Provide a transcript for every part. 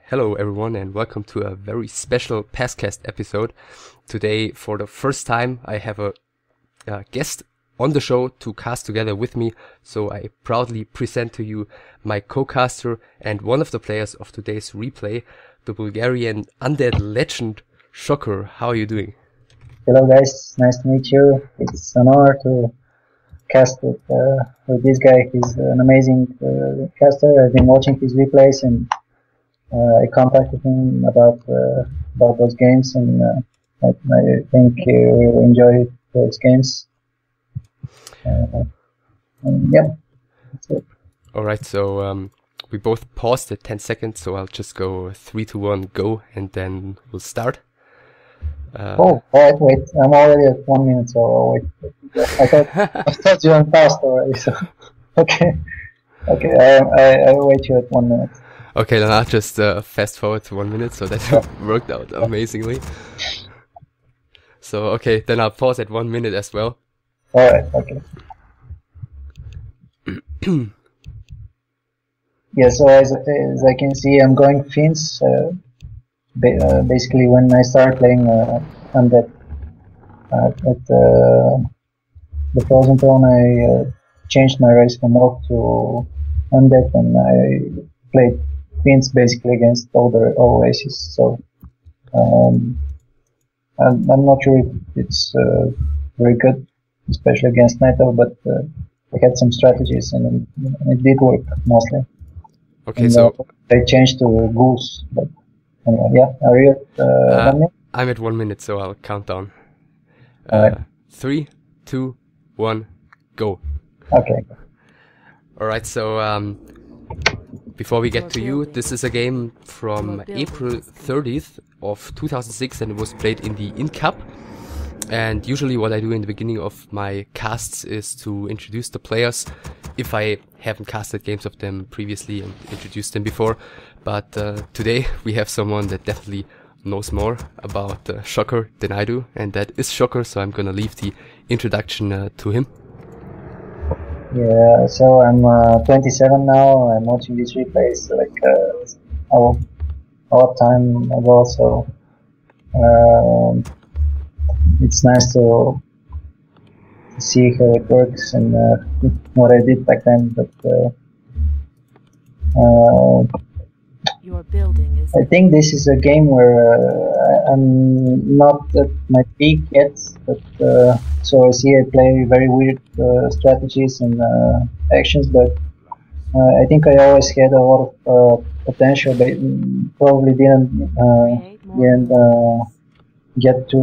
Hello everyone and welcome to a very special PaScast episode. Today for the first time I have a guest on the show to cast together with me, so I proudly present to you my co-caster and one of the players of today's replay, the Bulgarian undead legend, Shocker. How are you doing? Hello guys, nice to meet you. It's an honor to cast with this guy. He's an amazing caster. I've been watching his replays and I contacted him about those games, and I think you will enjoy those games. Yeah, that's it. Alright, so we both paused at 10 seconds, so I'll just go 3, 2, 1, go, and then we'll start. Alright, wait, I'm already at 1 minute, so I'll wait. I thought you went past already, so okay, I will wait you at 1 minute. Okay, then I'll just fast forward to 1 minute, so that worked out amazingly. So, okay, then I'll pause at 1 minute as well. Alright, okay. Yeah, so as I can see, I'm going Finns. Basically, when I started playing undead at the Frozen Throne, I changed my race from orc to undead, and I played Finns basically against all races. So I'm not sure if it's very good, especially against nightelf, but I had some strategies and it did work mostly. Okay, and, so I changed to ghouls. But anyway, yeah, are you at 1 minute? I'm at 1 minute, so I'll count down. Alright. 3, 2, 1, go. Okay. Alright, so before we get to you, this is a game from April 30th of 2006, and it was played in the inCup. And usually what I do in the beginning of my casts is to introduce the players if I haven't casted games of them previously and introduced them before. But today we have someone that definitely knows more about Shocker than I do, and that is Shocker, so I'm gonna leave the introduction to him. Yeah, so I'm 27 now. I'm watching these replays like a lot of time ago, so it's nice to see how it works and what I did back then. But your building is. I think this is a game where I'm not at my peak yet, but so I see I play very weird strategies and actions, but I think I always had a lot of potential, but probably didn't get to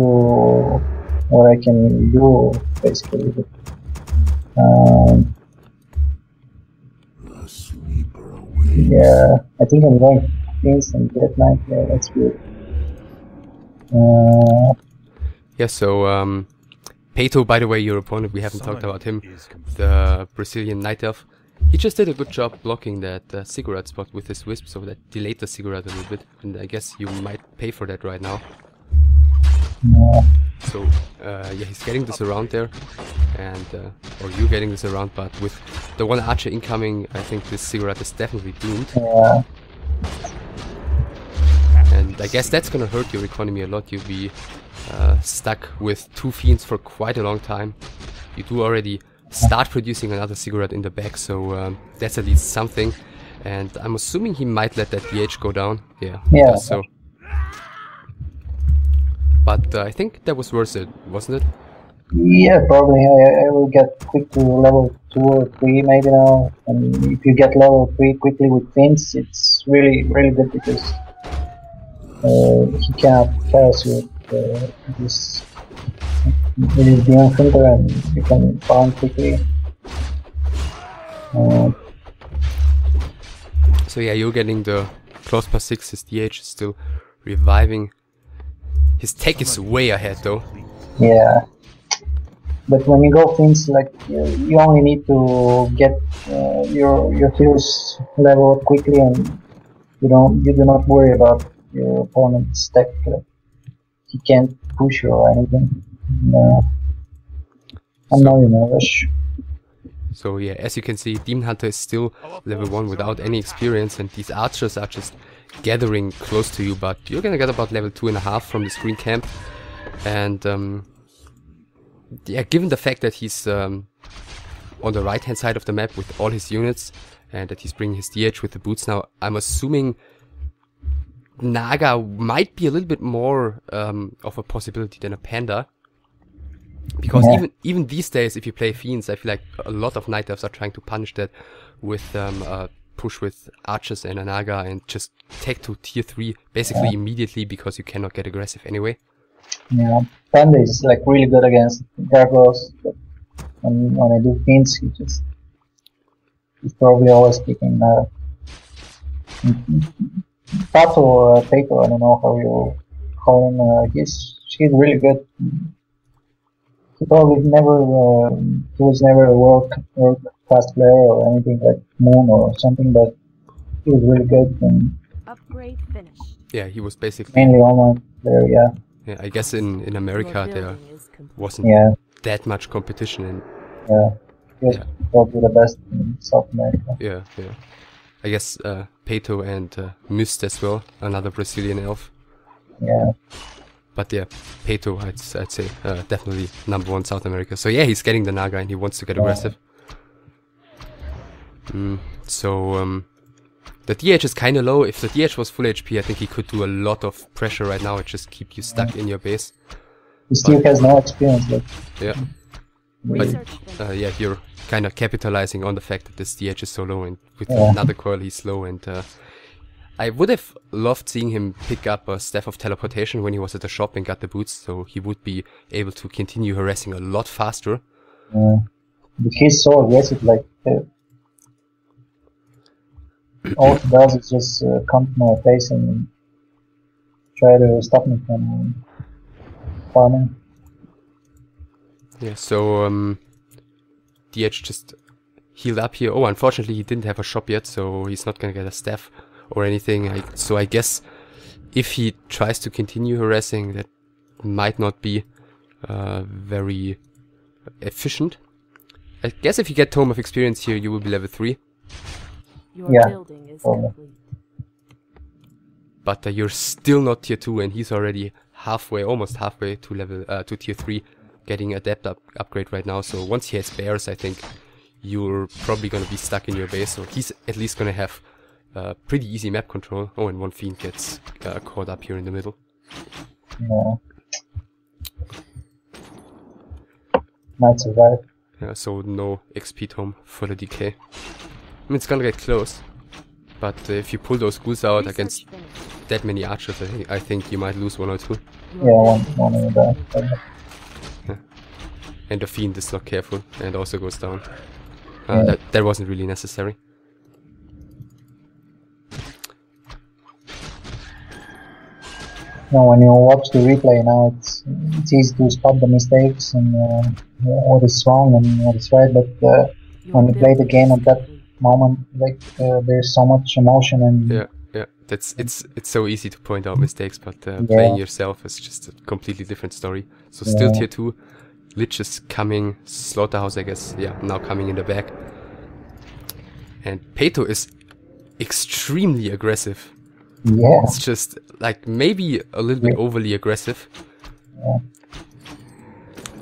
what I can do basically. But, yeah, I think I'm going Finns and Dead Knight. Yeah, that's good. Yeah, so PaTo, by the way, your opponent, we haven't talked about him, the Brazilian nightelf. He just did a good job blocking that cigarette spot with his wisp, so that delayed the cigarette a little bit, and I guess you might pay for that right now. Yeah. So yeah, he's getting this around there, and or you getting this around, but with the one archer incoming, I think this cigarette is definitely doomed. Yeah. And I guess that's gonna hurt your economy a lot. You'll be stuck with 2 fiends for quite a long time. You do already start producing another cigarette in the back, so that's at least something. And I'm assuming he might let that DH go down. Yeah, he Yeah. does so. But I think that was worth it, wasn't it? Yeah, probably. I will get quick to level 2 or 3 maybe now. And if you get level 3 quickly with Finns, it's really good because he cannot pass you with this demon filter, and you can farm quickly. So yeah, you're getting the close plus 6, his DH is still reviving. His tech is way ahead though. Yeah. But when you go Finns, like you only need to get your heroes level up quickly, and you do not worry about your opponent's tech. He can't push you or anything. I'm not in a rush. So yeah, as you can see, Demon Hunter is still level 1 without any experience, and these archers are just gathering close to you, but you're gonna get about level 2.5 from this green camp. And yeah, given the fact that he's on the right hand side of the map with all his units and that he's bringing his DH with the boots now, I'm assuming Naga might be a little bit more of a possibility than a Panda. Because even these days, if you play Fiends, I feel like a lot of Night Elves are trying to punish that with push with Archers and a Naga and just take to tier 3 basically immediately because you cannot get aggressive anyway. Yeah, Panda is like really good against Gargoyles, but when I do Fiends, he's probably always picking PaTo or PaTo, I don't know how you call him, he's really good. He probably he was never a world class player or anything like Moon or something, but he was really good and Upgrade finished. Yeah, he was basically mainly online player, yeah, I guess in America there wasn't that much competition and he was probably the best in South America. Yeah. I guess PaTo and Myst as well, another Brazilian elf. Yeah. But yeah, PaTo, I'd say definitely #1 South America. So yeah, he's getting the Naga and he wants to get aggressive. So the DH is kind of low. If the DH was full HP, I think he could do a lot of pressure right now and just keep you stuck in your base. He still has no experience. Yeah. But yeah, you're kind of capitalizing on the fact that this DH is so low, and with another coil he's low, and I would have loved seeing him pick up a Staff of Teleportation when he was at the shop and got the boots, so he would be able to continue harassing a lot faster. But he's so aggressive, like all he does is just come to my face and try to stop me from farming. Yeah, so DH just healed up here. Oh, unfortunately he didn't have a shop yet, so he's not gonna get a staff or anything. So I guess if he tries to continue harassing, that might not be very efficient. I guess if you get Tome of Experience here, you will be level 3. Your building is complete. But you're still not tier 2, and he's already almost halfway to level to tier 3, getting Adept upgrade right now. So once he has bears, I think you're probably gonna be stuck in your base. So he's at least gonna have pretty easy map control. Oh, and one Fiend gets caught up here in the middle. Yeah. Might survive. So no XP Tome for the decay. I mean, it's gonna get close, but if you pull those ghouls out against that many archers, I think you might lose 1 or 2. Yeah, one of the And the Fiend is not careful and also goes down. That wasn't really necessary. No, when you watch the replay now, it's easy to spot the mistakes and what is wrong and what is right. But when you play the game at that moment, like there's so much emotion and it's so easy to point out mistakes, but playing yourself is just a completely different story. So still tier 2, Lich is coming, Slaughterhouse I guess, now coming in the back, and PaTo is extremely aggressive. Yeah, it's just like maybe a little bit overly aggressive.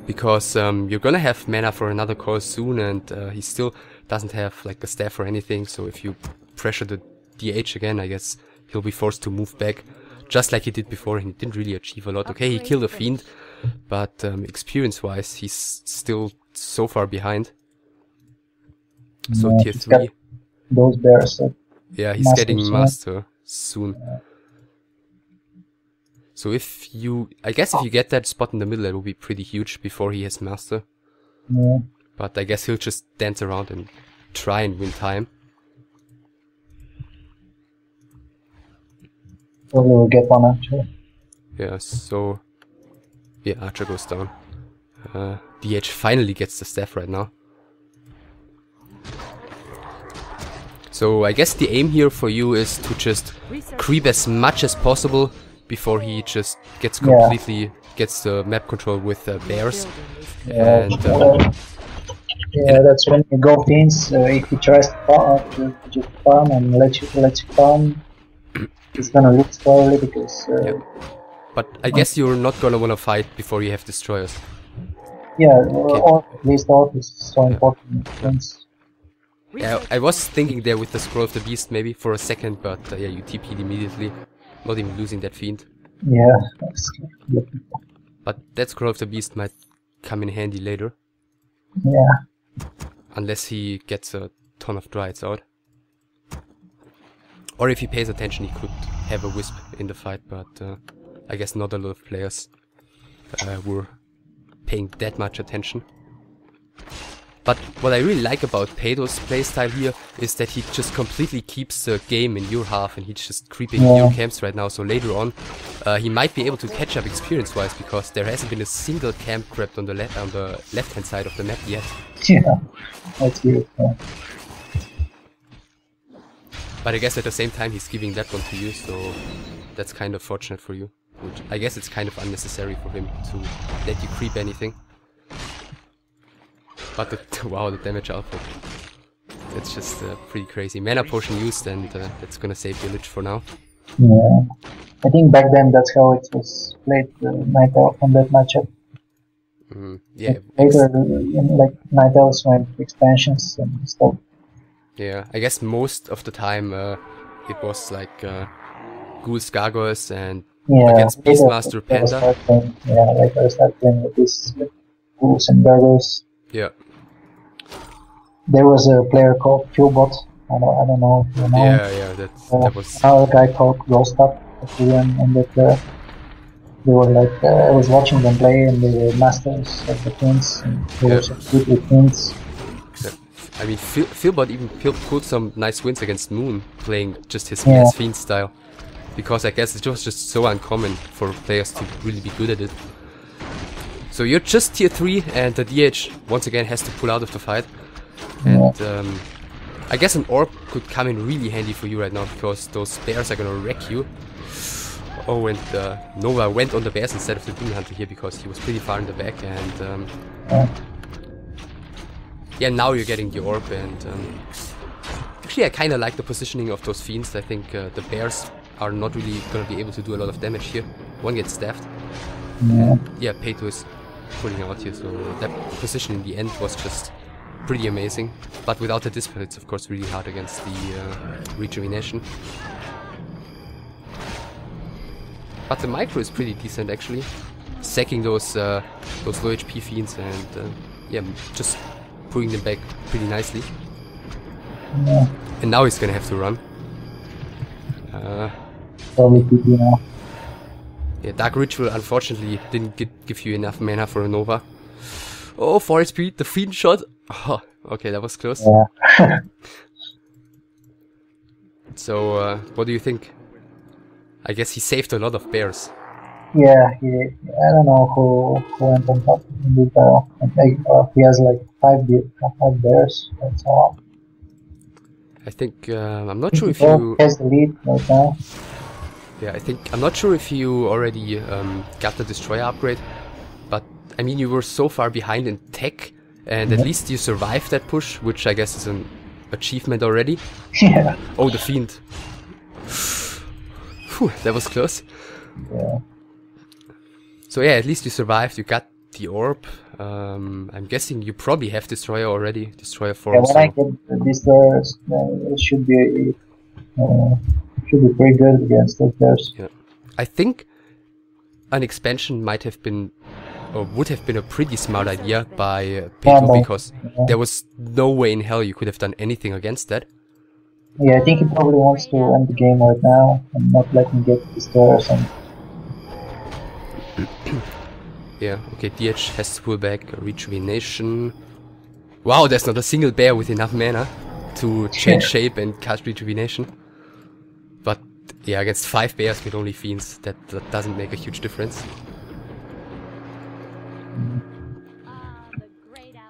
Because you're gonna have mana for another call soon, and he still doesn't have like a staff or anything, so if you pressure the DH again, I guess he'll be forced to move back, just like he did before, and he didn't really achieve a lot. Okay, he killed a Fiend, but experience-wise, he's still so far behind. So tier 3. Those bears. Yeah, he's getting Master soon. So I guess if you get that spot in the middle, it will be pretty huge before he has Master. Yeah. But I guess he'll just dance around and try and win time. Probably will get one actually. Yeah, so Archer goes down. DH finally gets the staff right now. So I guess the aim here for you is to just creep as much as possible before he just gets gets the map control with bears. And that's when you go Fiends. If he tries to just farm and let you farm, It's gonna lose probably because Yeah. But I guess you're not gonna wanna fight before you have destroyers. yeah, or at least art is so important. Yeah, I was thinking there with the Scroll of the Beast maybe for a second, but yeah, you TP'd immediately, not even losing that fiend. Yeah. But that Scroll of the Beast might come in handy later. Yeah. Unless he gets a ton of Dryads out. Or if he pays attention, he could have a Wisp in the fight, but I guess not a lot of players were paying that much attention. But what I really like about PaTo's playstyle here is that he just completely keeps the game in your half, and he's just creeping your camps right now, so later on he might be able to catch up experience-wise, because there hasn't been a single camp grabbed on the left-hand side of the map yet. Yeah, that's weird. Yeah. But I guess at the same time he's giving that one to you, so that's kind of fortunate for you. Which I guess it's kind of unnecessary for him to let you creep anything. But the, wow, the damage output. It's just pretty crazy. Mana potion used, and that's gonna save Village for now. Yeah. I think back then that's how it was played, Night Elf on that matchup. Yeah. Later, like Night Elves went expansions and stuff. Yeah, I guess most of the time it was like Ghouls, Gargoyles, and against Beastmaster Panda. Like I started playing with these Ghouls and Gargoyles. Yeah. There was a player called Philbot. I don't know if you know. Yeah, that was another guy called Ghost Up, and that they were like I was watching them play, and they were masters of the queens, and they were so good with queens. I mean, Philbot even pulled some nice wins against Moon, playing just his PS Fiend style. Because I guess it was just so uncommon for players to really be good at it. So you're just tier 3, and the DH once again has to pull out of the fight. And I guess an orb could come in really handy for you right now, because those bears are gonna wreck you. Oh, and Nova went on the bears instead of the Demon Hunter here, because he was pretty far in the back, and yeah, now you're getting the orb, and actually I kinda like the positioning of those fiends. I think the bears are not really gonna be able to do a lot of damage here. One gets staffed. Yeah, PaTo is pulling out here, so that position in the end was just pretty amazing. But without the Dispel, it's of course really hard against the Rejuvenation. But the micro is pretty decent actually, sacking those low HP fiends, and yeah, just pulling them back pretty nicely. And now he's gonna have to run. Probably TP now. Yeah, Dark Ritual unfortunately didn't give you enough mana for a Nova. Oh, 4 HP, the Fiend shot. Oh, okay, that was close. Yeah. So, what do you think? I guess he saved a lot of bears. Yeah, I don't know who went on top in the battle. He has like 5 bears, that's all. I think, I'm not sure if you... He has the lead right now. Yeah, I'm not sure if you already got the Destroyer upgrade, but I mean, you were so far behind in tech, and at least you survived that push, which I guess is an achievement already. Yeah. Oh, the Fiend. Whew, that was close. Yeah. So yeah, at least you survived, you got the orb. I'm guessing you probably have Destroyer already, Destroyer 4. Yeah, when I get the Destroyers, it should be pretty good against those bears. Yeah. I think an expansion might have been, or would have been a pretty smart idea by PaTo, because there was no way in hell you could have done anything against that. Yeah, I think he probably wants to end the game right now and not let him get Destroyers. Yeah, okay, DH has to pull back Rejuvenation. Wow, there's not a single bear with enough mana to change shape and cast Rejuvenation. But yeah, against 5 bears with only fiends, that doesn't make a huge difference.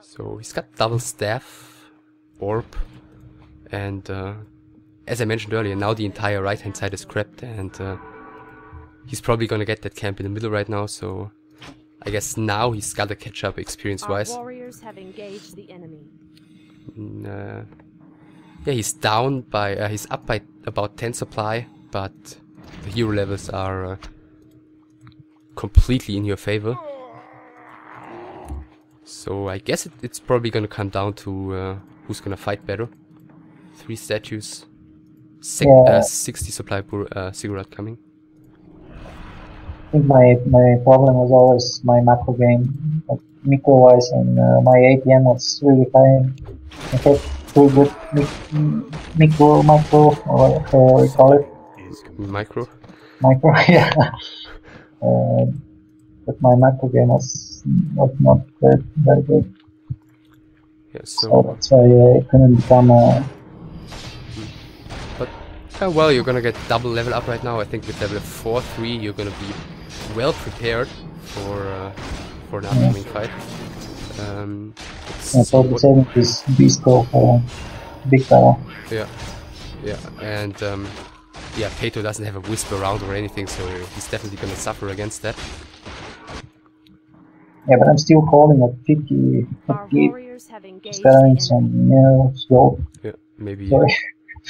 So he's got double staff, orb, and as I mentioned earlier, now the entire right hand side is crept, and he's probably gonna get that camp in the middle right now, so I guess now he's gotta catch up experience wise. Our warriors have engaged the enemy. Yeah, he's down by he's up by about 10 supply but the hero levels are completely in your favor. So I guess it's probably gonna come down to who's gonna fight better. 3 statues, 60 supply cigarette coming. I think my problem was always my macro game, like micro wise, and my ATM was really fine. I had pretty good macro, or whatever we call it. Micro, yeah. But my macro game was not very good. yeah. So that's why it couldn't become a. But well, you're gonna get double level up right now. I think with level 4-3, you're gonna be well prepared for an upcoming fight. So the saving is beast for big fella. Yeah, and yeah, PaTo doesn't have a whisper round or anything, so he's definitely gonna suffer against that. Yeah, but I'm still holding at 50 experiments and slow. Yeah, maybe Sorry.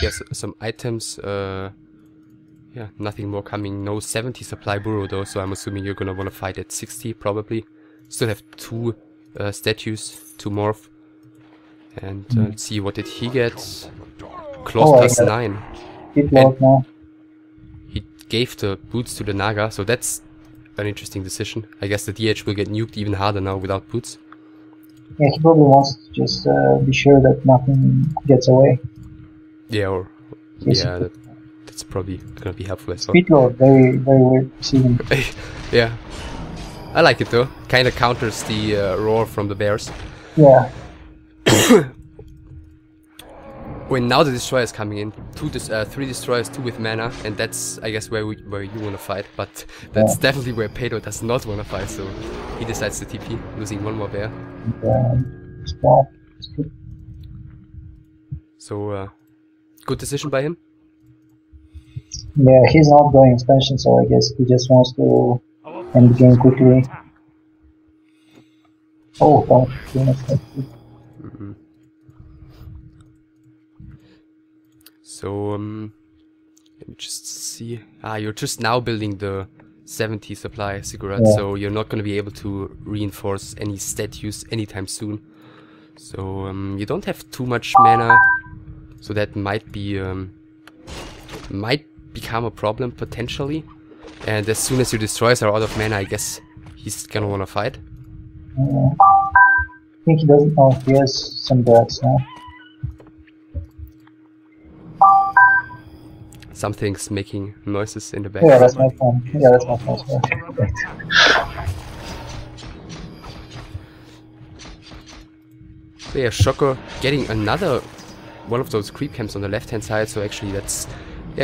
yes, some items. Yeah, nothing more coming. No 70 supply burrow though, so I'm assuming you're gonna wanna fight at 60 probably. Still have 2 statues to morph. And let's see, what did he get? Claws +9. Now. He gave the boots to the Naga, so that's an interesting decision. I guess the DH will get nuked even harder now without boots. Yeah, he probably wants to just be sure that nothing gets away. Yeah, or yeah, that's probably gonna be helpful as well. Speedload, very weird decision. Yeah, I like it though. Kind of counters the roar from the bears. Yeah. When now the destroyer is coming in, 3 destroyers, 2 with mana, and that's I guess where you wanna fight. But that's definitely where PaTo does not wanna fight. So he decides to TP, losing 1 more bear. So good decision by him. Yeah, he's not going expansion, so I guess he just wants to end the game quickly. Oh, don't do that. So let me just see. You're just now building the 70 supply cigarette, so you're not going to be able to reinforce any statues anytime soon. So you don't have too much mana, so that might become a problem potentially. And as soon as your destroyers are out of mana, I guess he's gonna wanna fight. I think he doesn't know. He has some deaths now. Something's making noises in the back. Yeah, that's my phone. Yeah, that's my phone. So yeah, Shocker getting another one of those creep camps on the left hand side, so actually that's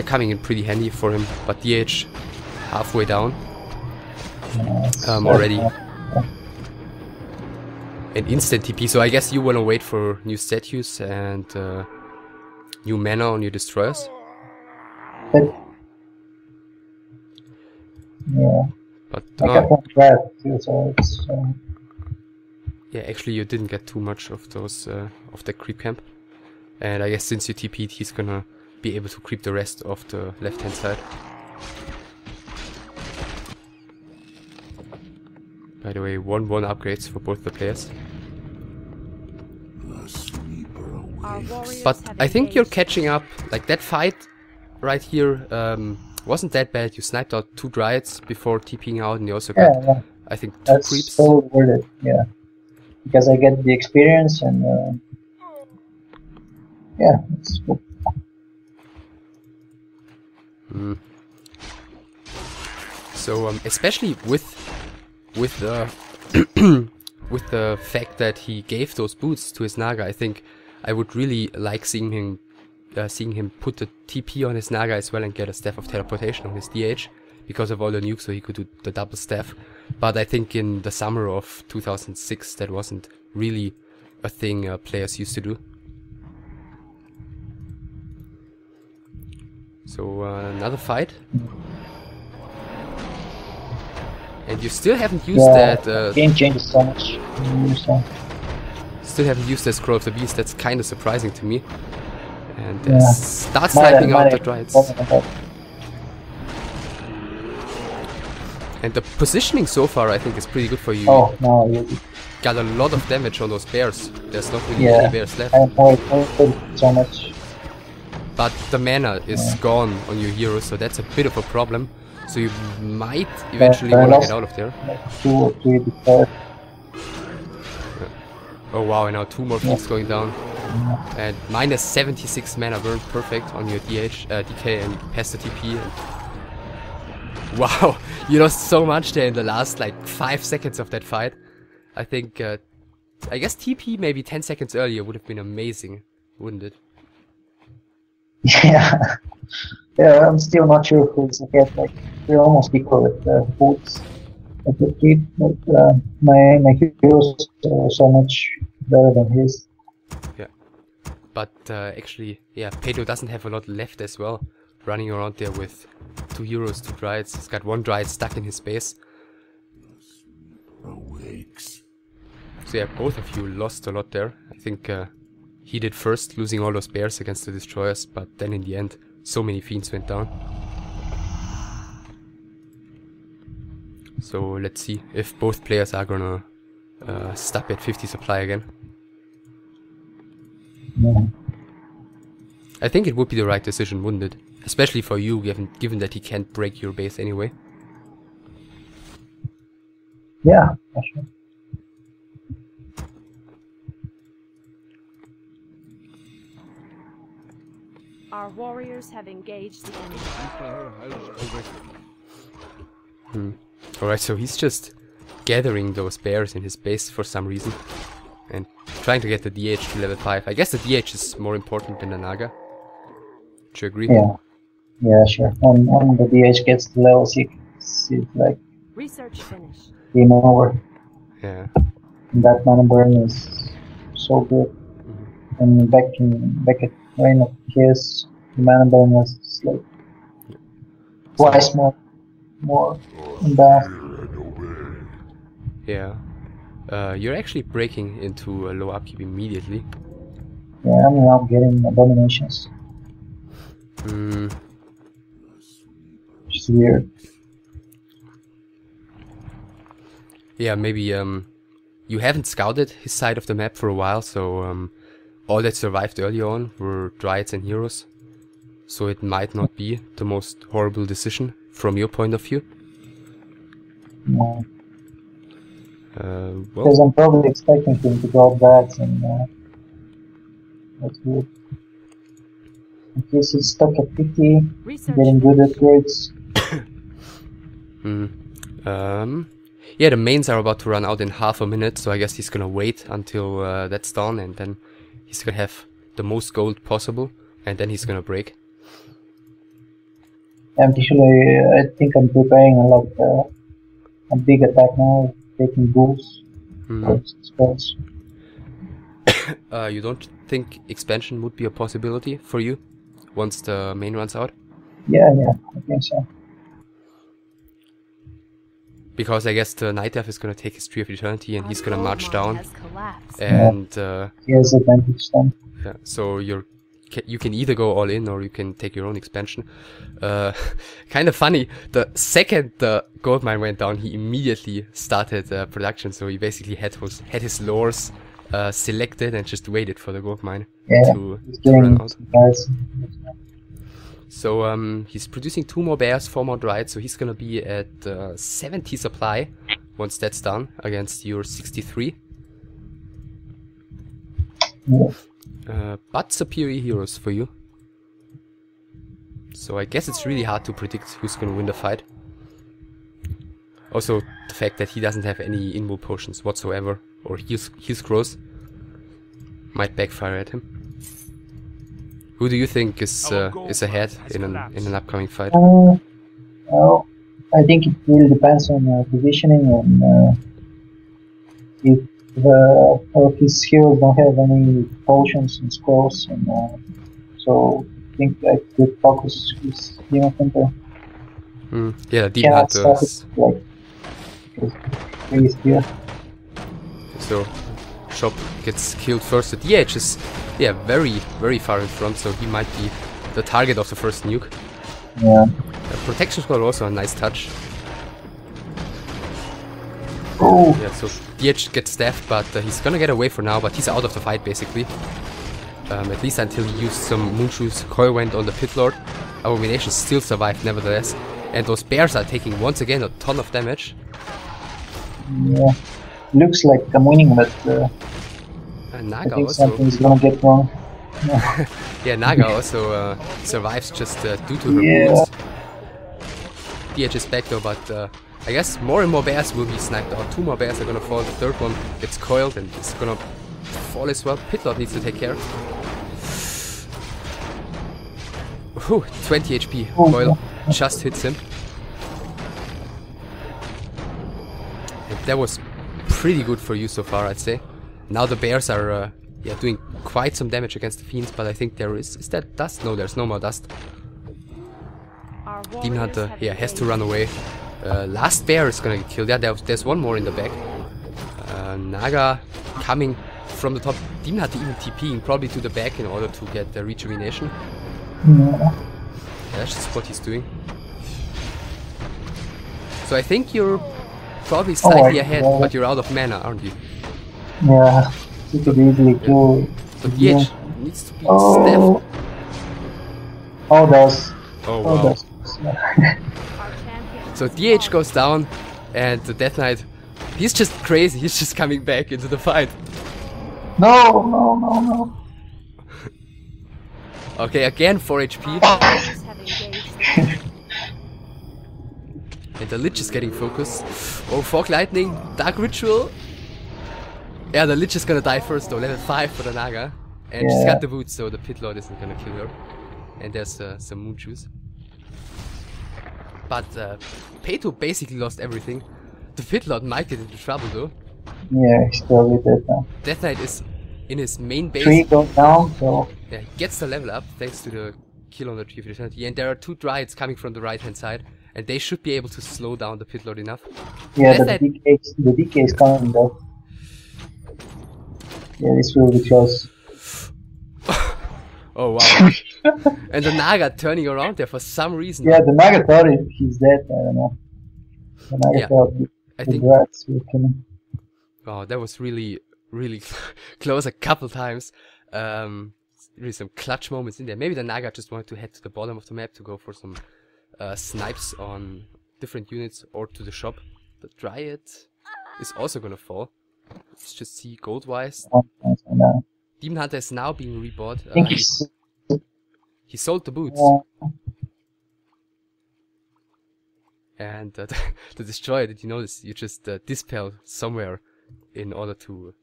coming in pretty handy for him. But DH halfway down already. An instant TP, so I guess you wanna wait for new statues and new mana on your destroyers. Yeah. But I got one grab too, so it's yeah, actually you didn't get too much of those of the creep camp. And I guess since you TP'd, he's gonna be able to creep the rest of the left hand side. By the way, 1-1 upgrades for both the players. But I think you're catching up. Like that fight right here wasn't that bad. You sniped out 2 dryads before TPing out, and you also got I think 2 that's creeps. so worth it, yeah. Because I get the experience and yeah, it's good. So especially with the with the fact that he gave those boots to his Naga, I think I would really like seeing him put the TP on his Naga as well and get a Staff of Teleportation on his DH because of all the nukes, so he could do the double staff. But I think in the summer of 2006 that wasn't really a thing players used to do. So another fight. And you still haven't used that... game changes so much. Still haven't used that Scroll of the Beast. That's kind of surprising to me. And start sniping out the Dryads. And the positioning so far, I think, is pretty good for you. Oh, no, you Got a lot of damage on those bears. There's not really yeah, any bears left. I avoid so much. But the mana is gone on your hero, so that's a bit of a problem. So you might eventually want to get out of there. Like 2 or 3 before. Oh wow, and now 2 more fleets going down. And minus 76 mana burn, perfect on your DK and pass the TP. And wow, you lost so much there in the last like 5 seconds of that fight. I think, I guess TP maybe 10 seconds earlier would have been amazing, wouldn't it? Yeah, yeah. I'm still not sure who's ahead. Like we're almost equal with foods at the fleet, but my heroes are so much better than his. Yeah, but actually, yeah, PaTo doesn't have a lot left as well. Running around there with 2 heroes, 2 Dryades. He's got 1 Dryad stuck in his base. So yeah, both of you lost a lot there. I think he did first, losing all those bears against the destroyers, but then in the end, so many fiends went down. So let's see if both players are gonna stop at 50 supply again. Yeah. I think it would be the right decision, wouldn't it? Especially for you, given that he can't break your base anyway. Yeah, for sure. Our warriors have engaged the enemy. Alright, so he's just gathering those bears in his base for some reason. And trying to get the DH to level 5. I guess the DH is more important than the Naga. Do you agree? Yeah, yeah, sure. When the DH gets to level 6, it's like Research finished. game over. Yeah. And that mana burn is so good. And back at Reign of Chaos, the mana burn was like twice more than Yeah. You're actually breaking into a low upkeep immediately. Yeah, I'm now getting abominations. Which is weird. Yeah, maybe you haven't scouted his side of the map for a while, so all that survived early on were Dryads and Heroes. So it might not be the most horrible decision from your point of view. Yeah. Well, Because I'm probably expecting him to go back, and that's good. In case he's stuck at 50, getting good upgrades. yeah, the mains are about to run out in half a minute, so I guess he's gonna wait until that's done, and then he's gonna have the most gold possible, and then he's gonna break. Actually, I think I'm preparing a big attack now, taking bulls. Spells. You don't think expansion would be a possibility for you once the main runs out? Yeah, I think so. Because I guess the nightelf is gonna take his Tree of Eternity and he's gonna march down. Has collapsed. And He has advantage then. yeah, so you can either go all in or you can take your own expansion. Kind of funny, the second the gold mine went down, he immediately started production. So he basically had his lores selected and just waited for the gold mine to run out. Guys. So he's producing 2 more bears, 4 more Dryads, so he's gonna be at 70 supply once that's done against your 63. Yeah. But superior heroes for you. So I guess it's really hard to predict who's gonna win the fight. Also, the fact that he doesn't have any invo potions whatsoever, or heal scrolls, might backfire at him. Who do you think is ahead in an upcoming fight? Well, I think it really depends on positioning and if his heroes don't have any potions and scrolls, and so I think I could focus his Demon Hunter. Yeah, Demon Hunter. Because he's here. So Shop gets killed first. The DH is very, very far in front, so he might be the target of the first nuke. Yeah. Protection scroll also a nice touch. Oh, Yeah, so DH gets staffed, but he's gonna get away for now, but he's out of the fight basically. At least until he used some Moonshoes Coil Went on the Pit Lord. Abomination still survived nevertheless. And those bears are taking once again a ton of damage. yeah. Looks like I'm winning, but I Naga think also. something's gonna get wrong. Yeah, Naga also survives just due to her Yeah. wounds. DH is back though, but I guess more and more bears will be sniped out. 2 more bears are gonna fall, the third one gets coiled and it's gonna fall as well. Pit Lord needs to take care. Whew, 20 HP. Oh, Coil just hits him. And that was pretty good for you so far, I'd say. Now the bears are yeah, doing quite some damage against the fiends, but I think there is that dust? No, there's no more dust. Our Demon warriors Hunter, have yeah, has to engaged. run away. Last bear is gonna get killed. Yeah, there's one more in the back. Naga coming from the top. Demon Hunter even TPing probably to the back in order to get the rejuvenation. Yeah. Yeah, that's just what he's doing. So I think you're probably slightly ahead, yeah. but you're out of mana, aren't you? Yeah, you could easily kill. So Yeah. DH needs to be Oh, staffed. oh, there's. Oh Oh, wow. there's. Our champion So DH goes down, and the Death Knight, he's just crazy. He's just coming back into the fight. No, no, no, no. Okay, again 4 HP. warriors have engaged. And the Lich is getting focused. Oh, Fog Lightning, Dark Ritual. Yeah, the Lich is gonna die first though, level 5 for the Naga. And she's Yeah. got the boots, so the Pit Lord isn't gonna kill her. And there's some Moon Juice. But PaTo basically lost everything. The Pit Lord might get into trouble though. Yeah, he's still with it now. Death Knight is in his main base. 3 goes down, so. Yeah, he gets the level up thanks to the kill on the Tree of Eternity. And there are 2 Dryads coming from the right hand side. And they should be able to slow down the Pit Lord enough. Yeah, Death the DK is coming though. Yeah, this will be close. Oh wow. And the Naga turning around there for some reason. Yeah, the Naga thought he's dead, I don't know. The Naga Yeah, thought I the think. rats will kill him. Wow, that was really, really close a couple times. Really some clutch moments in there. Maybe the Naga just wanted to head to the bottom of the map to go for some snipes on different units or to the shop. The Dryad is also gonna fall. Let's just see gold wise. No. Demon Hunter is now being rebought. I think he's. He sold the boots. Yeah. And the Destroyer, did you notice? You just dispel somewhere in order to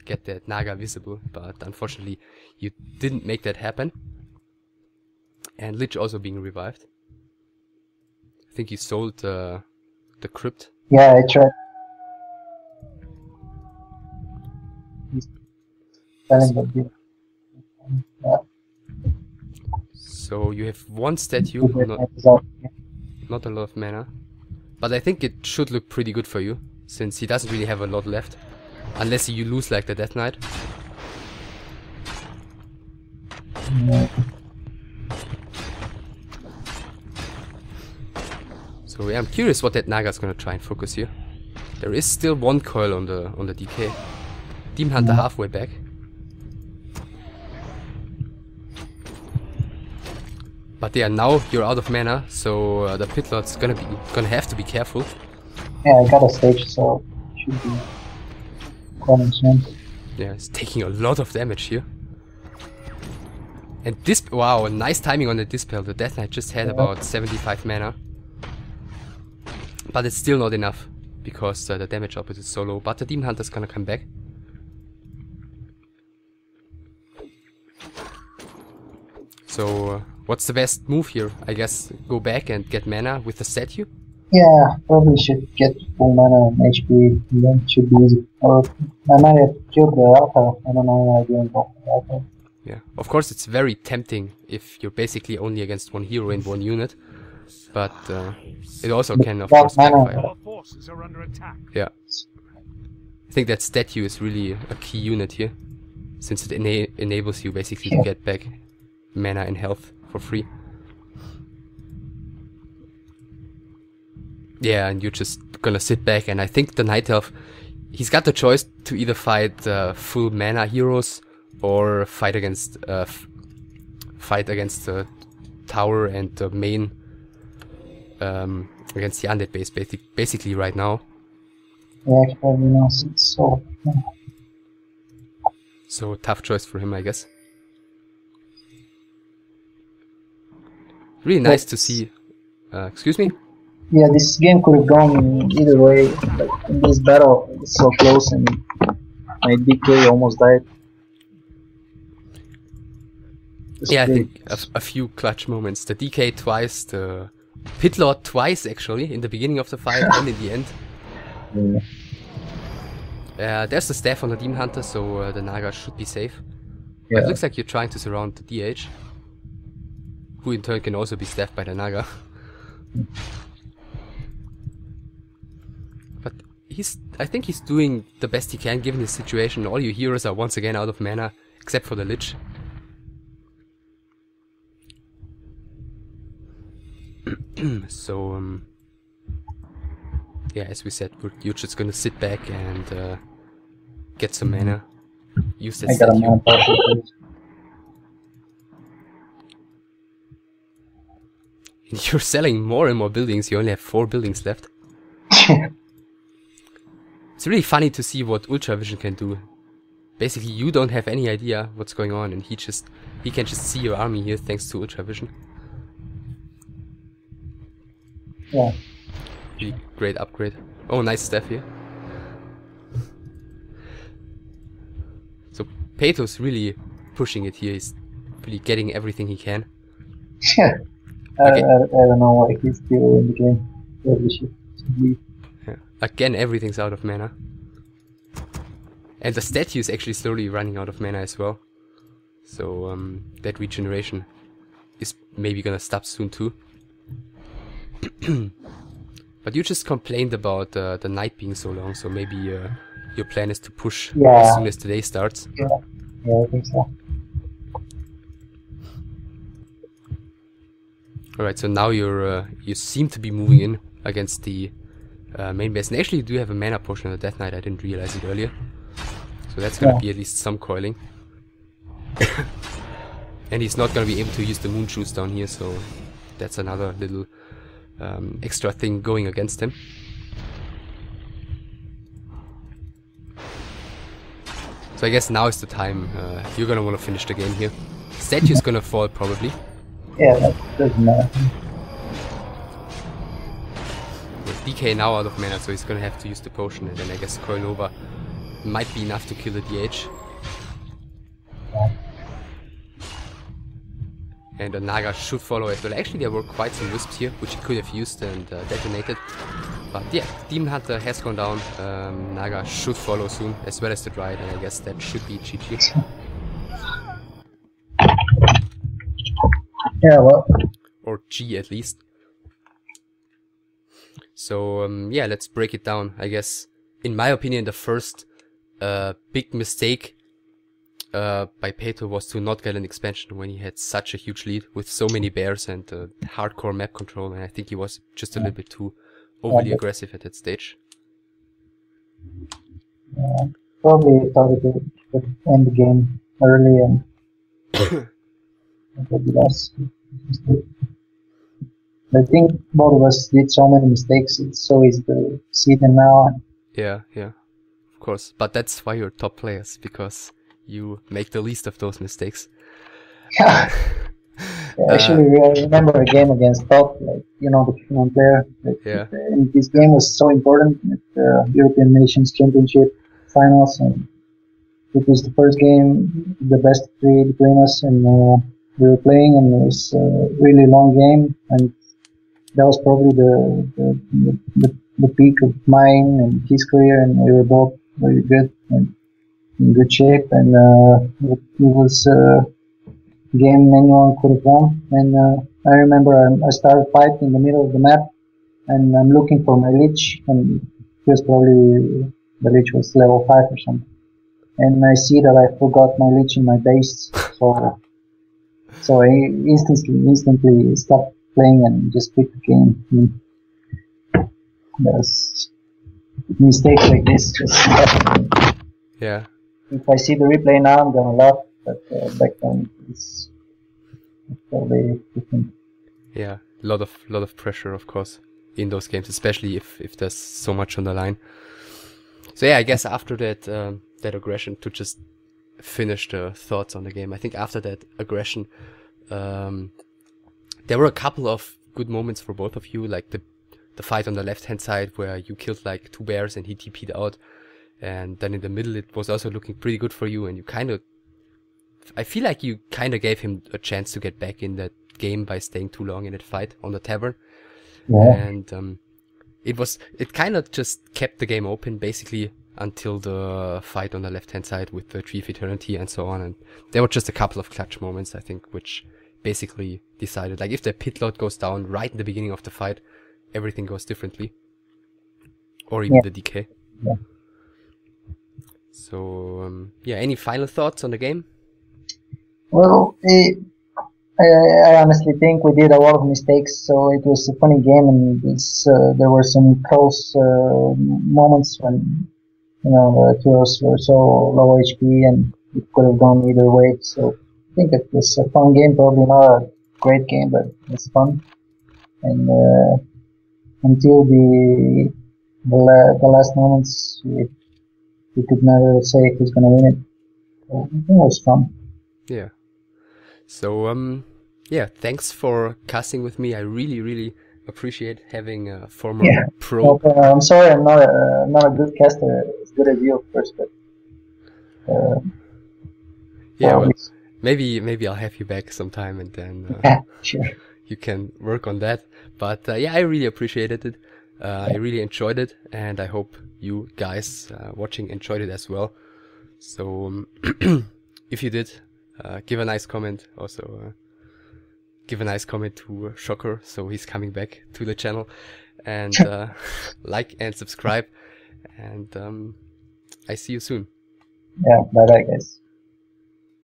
get that Naga visible, but unfortunately you didn't make that happen. And Lich also being revived. I think he sold the crypt. Yeah, I tried. He's telling the yeah. So you have one statue, not a lot of mana. But I think it should look pretty good for you, since he doesn't really have a lot left. Unless you lose like the Death Knight. Yeah. So yeah, I'm curious what that Naga's gonna try and focus here. There is still 1 coil on the DK. Demon Hunter halfway back. But yeah, now you're out of mana, so the Pit Lord's gonna have to be careful. Yeah, I got a stage, so should be coming soon. Yeah, it's taking a lot of damage here. And this, wow, nice timing on the Dispel. The Death Knight just had about 75 mana. But it's still not enough, because the damage output is so low. But the Demon Hunter's gonna come back. So, what's the best move here? I guess go back and get mana with the statue? Yeah, probably should get full mana and HP, and then should be easy. Or I might have killed the alpha. I don't know why I didn't go for the alpha. Yeah, of course it's very tempting if you're basically only against 1 hero in 1 unit. But it also can, of course, backfire. Our forces are under attack. Yeah. I think that statue is really a key unit here, since it enables you basically to get back mana and health for free. Yeah, and you're just gonna sit back, and I think the Night Elf, he's got the choice to either fight full mana heroes or fight against the tower and the main against the undead base basically right now. Yeah, probably not. So tough choice for him, I guess. Really nice to see. Excuse me? Yeah, this game could have gone either way. Like in this battle, it's so close, and my DK almost died. Yeah, I think a few clutch moments. The DK twice, the Pit Lord twice actually, in the beginning of the fight and in the end. Yeah. There's the staff on the Demon Hunter, so the Naga should be safe. Yeah. But it looks like you're trying to surround the DH, who in turn can also be staffed by the Naga. But I think he's doing the best he can given his situation. All your heroes are once again out of mana, except for the Lich. So, yeah, as we said, you're just gonna sit back and get some mana. Use that I got a statue. man potion. You're selling more and more buildings. You only have 4 buildings left. It's really funny to see what Ultra Vision can do. Basically, you don't have any idea what's going on, and he can just see your army here thanks to Ultra Vision. Yeah. Really great upgrade. Oh, nice staff here. So PaTo's really pushing it here. He's really getting everything he can. Yeah. Okay. I don't know why he's still in the game. Really should leave. Yeah. Again, everything's out of mana. And the statue is actually slowly running out of mana as well. So that regeneration is maybe gonna stop soon too. But you just complained about the night being so long, so maybe your plan is to push as soon as the day starts. Yeah, I think so. Alright, so now you seem to be moving in against the main base. And actually you do have a mana potion on the Death Knight, I didn't realize it earlier. So that's gonna be at least some coiling. And he's not gonna be able to use the moon shoes down here, so that's another little extra thing going against him. So I guess now is the time you're gonna want to finish the game here. Statue's gonna fall probably. Yeah, that doesn't matter. With DK now out of mana, so he's gonna have to use the potion, and then I guess Coil Nova might be enough to kill the DH. Yeah. And the Naga should follow as well. Actually, there were quite some wisps here, which he could have used and detonated. But yeah, Demon Hunter has gone down. Naga should follow soon, as well as the Dryad, and I guess that should be GG. Yeah, well. Or G at least. So yeah, let's break it down. I guess, in my opinion, the first big mistake by PaTo was to not get an expansion when he had such a huge lead with so many bears and hardcore map control, and I think he was just a little bit too overly aggressive at that stage. Yeah, probably thought it would end the game early and maybe less. I think both of us did so many mistakes, it's so easy to see them now. Yeah, of course. But that's why you're top players, because you make the least of those mistakes. Yeah, actually, I remember a game against Top, like, you know, the Finland player. Yeah. And this game was so important at the European Nations Championship finals, and it was the first game, the best three between us, and we were playing, and it was a really long game, and that was probably the peak of mine and his career, and we were both very good and in good shape, and it was a game anyone could have won. And I remember I started fight in the middle of the map, and I'm looking for my Lich, and he was probably, the Lich was level 5 or something, and I see that I forgot my Lich in my base, so I instantly stopped playing and just quit the game. That was mistakes like this just happen. Yeah. If I see the replay now, I'm gonna laugh, but back then it's totally different. Yeah, lot of pressure, of course, in those games, especially if there's so much on the line. So yeah, I guess after that that aggression, to just finish the thoughts on the game, I think after that aggression, there were a couple of good moments for both of you, like the fight on the left hand side where you killed like 2 bears and he TP'd out, and then in the middle it was also looking pretty good for you, and you I feel like you kind of gave him a chance to get back in that game by staying too long in that fight on the tavern. Yeah. And it kind of just kept the game open basically until the fight on the left hand side with the Tree of Eternity and so on, and there were just a couple of clutch moments, I think, which basically decided, like, if the pit load goes down right in the beginning of the fight, everything goes differently, or even the DK. Yeah. So yeah, any final thoughts on the game? Well, I honestly think we did a lot of mistakes, so it was a funny game, and there were some close moments when the heroes were so low HP and it could have gone either way. So I think it was a fun game, probably not a great game, but it's fun. And until the last moments, we could never say who's gonna win it. So it was fun. Yeah. So yeah, thanks for casting with me. I really appreciate having a former pro. No, I'm sorry, I'm not a good caster, as good as you, of course, but yeah, well, maybe I'll have you back sometime, and then sure. You can work on that. But yeah, I really appreciated it. I really enjoyed it, and I hope you guys watching enjoyed it as well. So if you did, give a nice comment. Also give a nice comment to Shocker, so he's coming back to the channel, and like and subscribe, and I see you soon. Yeah, bye bye guys.